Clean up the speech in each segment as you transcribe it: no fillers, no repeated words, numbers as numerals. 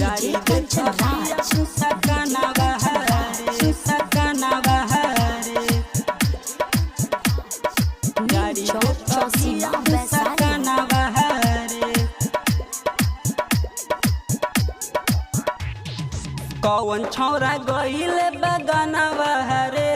गाड़ी कंचन राज सकना बहारे सकना बहारे गाड़ी चौसीमा सकना बहारे कौन छौरा गइले बगाना बहारे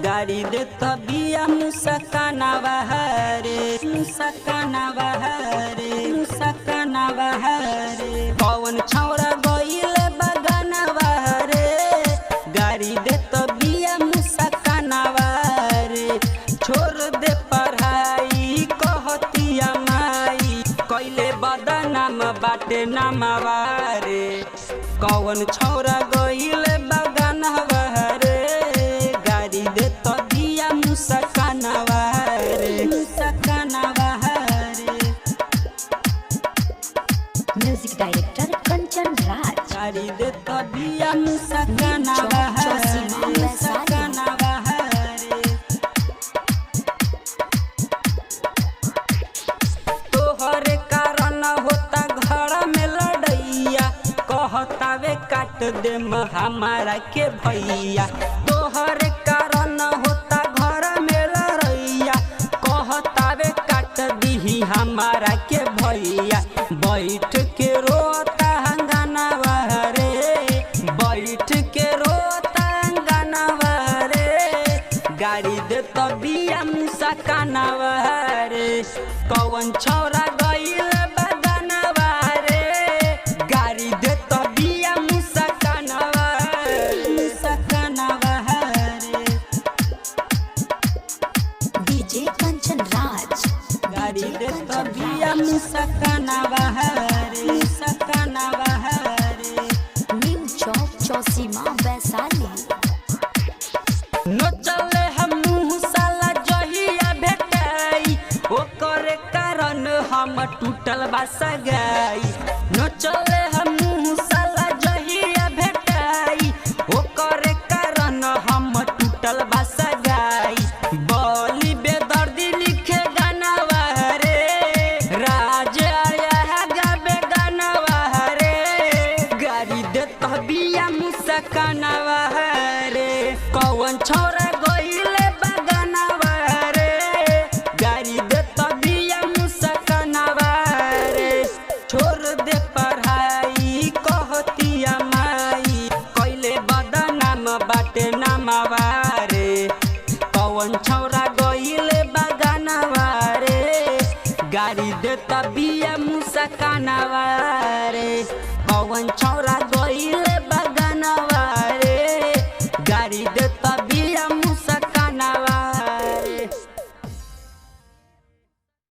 गाड़ी दे तबिया मुसकाना बहारे मुसकाना बहारे मुसकाना बहारे कौन छौरा गइले बगाना बहारे गाड़ी दे तबिया मुसकाना बहारे छोड़ दे पढ़ाई कहतिया माई कइले बदनाम बाटे नामावारे कौन छौरा गइले बगाना बहारे गाड़ी दे तबिया मुसकाना बहारे मुसकाना बहारे म्यूजिक डायरेक्टर कंचन राज गाड़ी दे तबिया मुसकाना बहारे मुसकाना बहारे तोहरे कारण होता घर में लड़ैया कहतावे काट दे हमारा के भैया तोहरे कारण होता घर में लड़ैया कहतावे काट दी हमारा के भैया बैठ के रोता हंगाना बहारे बैठ के रोता हंगाना बहारे गाड़ी दे तबिया मुसकाना बहारे कौन छौरा गइल बगाना बहारे गाड़ी दे तबिया मुसकाना बहारे मुसकाना बहारे डीजे कंचन राज गाड़ी दे तबिया मुसकाना बहारे मुसकाना बहारे न्यू चौक चौसीमा वैशाली न चले हम मुँह साला जहिया भेटाई ओकर कारण हम टूटल बा सगाई न चले हम मुँह साला जहिया भेटाई ओकर कारण हम टूटल बा सगाई बोली बेदर्दी लिखे गाना बहारे राज आया गावे गाना बहारे गाड़ी दे तबिया मुसकाना बहारे कौन छौरा गइले बगाना बहारे गाड़ी दे तबिया मुसकाना बहारे छोड़ दे पढ़ाई कहतिया माई कइले बदनाम बाटे नामावारे कौन छौरा गइले बगाना बहारे गाड़ी दे तबिया मुसकाना बहारे कौन छौरा गइले बगाना बहारे गाड़ी दे तबिया